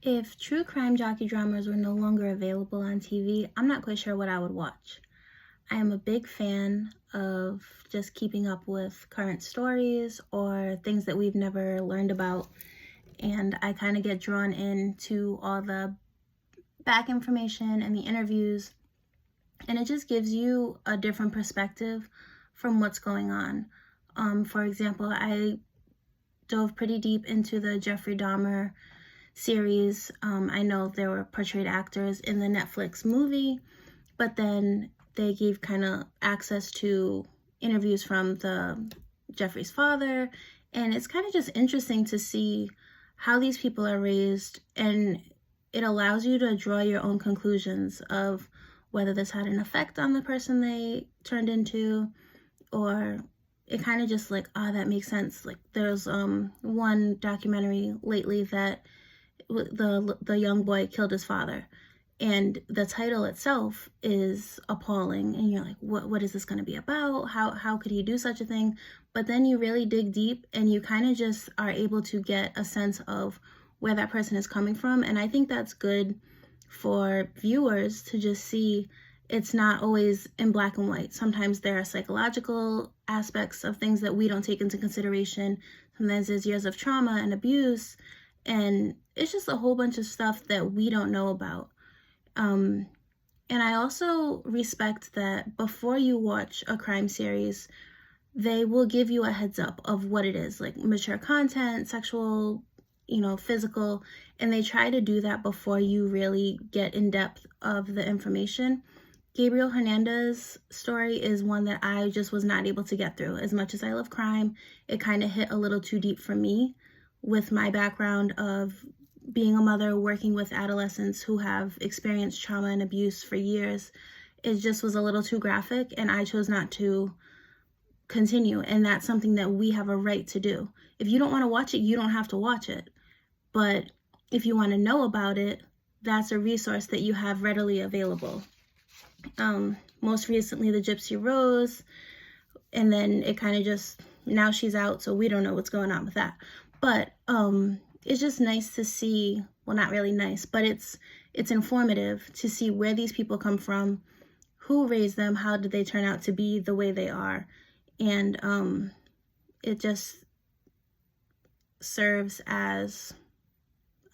If true crime docudramas were no longer available on TV, I'm not quite sure what I would watch. I am a big fan of just keeping up with current stories or things that we've never learned about. And I kind of get drawn into all the back information and the interviews. And it just gives you a different perspective from what's going on. For example, I dove pretty deep into the Jeffrey Dahmer series. I know there were portrayed actors in the Netflix movie, but then they gave kind of access to interviews from Jeffrey's father, and it's kind of just interesting to see how these people are raised, and it allows you to draw your own conclusions of whether this had an effect on the person they turned into, or it kind of just like, that makes sense. Like there's one documentary lately that the young boy killed his father, and the title itself is appalling, and you're like, what is this going to be about? How could he do such a thing? But then you really dig deep and you kind of just are able to get a sense of where that person is coming from. And I think that's good for viewers to just see it's not always in black and white. Sometimes there are psychological aspects of things that we don't take into consideration. Sometimes there's years of trauma and abuse, and it's just a whole bunch of stuff that we don't know about. And I also respect that before you watch a crime series, they will give you a heads up of what it is, like mature content, sexual, physical, and they try to do that before you really get in depth of the information. Gabriel Hernandez's story is one that I just was not able to get through. As much as I love crime, it kind of hit a little too deep for me with my background of being a mother, working with adolescents who have experienced trauma and abuse for years. It just was a little too graphic, and I chose not to continue. And that's something that we have a right to do. If you don't want to watch it, you don't have to watch it. But if you want to know about it, that's a resource that you have readily available. Most recently, the Gypsy Rose, and then it kind of just, now she's out, so we don't know what's going on with that. But it's just nice to see, well, not really nice, but it's informative to see where these people come from, who raised them, how did they turn out to be the way they are. And it just serves as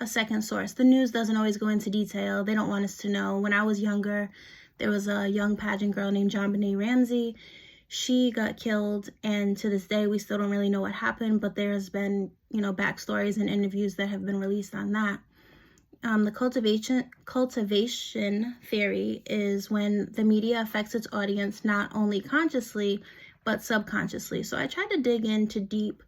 a second source. The news doesn't always go into detail. They don't want us to know. When I was younger, there was a young pageant girl named JonBenet Ramsey. She got killed, and to this day, we still don't really know what happened, but there's been, backstories and interviews that have been released on that. The cultivation theory is when the media affects its audience not only consciously, but subconsciously. So I tried to dig into deep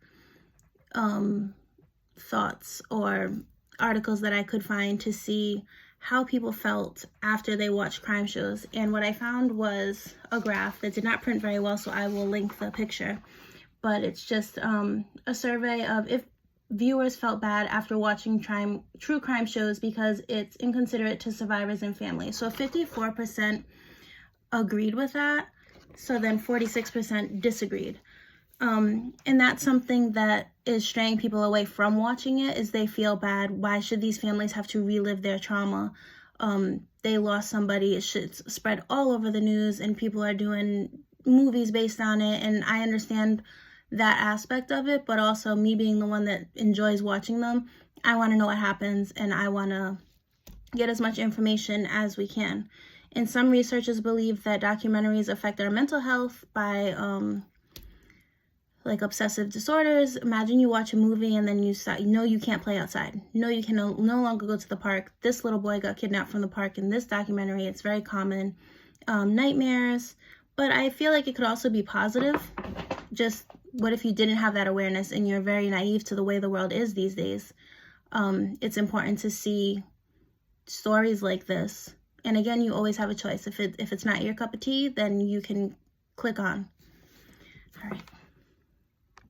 thoughts or articles that I could find to see how people felt after they watched crime shows. And what I found was a graph that did not print very well, so I will link the picture. But it's just a survey of if viewers felt bad after watching true crime shows because it's inconsiderate to survivors and families. So 54% agreed with that. So then 46% disagreed. And that's something that is straying people away from watching it, is they feel bad. Why should these families have to relive their trauma? They lost somebody. It should spread all over the news, and people are doing movies based on it. And I understand that aspect of it, but also me being the one that enjoys watching them, I want to know what happens, and I want to get as much information as we can. And some researchers believe that documentaries affect our mental health by like obsessive disorders. Imagine you watch a movie and then you can't play outside. No, you can no longer go to the park. This little boy got kidnapped from the park in this documentary. It's very common. Nightmares. But I feel like it could also be positive. Just what if you didn't have that awareness and you're very naive to the way the world is these days? It's important to see stories like this. And again, you always have a choice. If it's not your cup of tea, then you can click on. All right.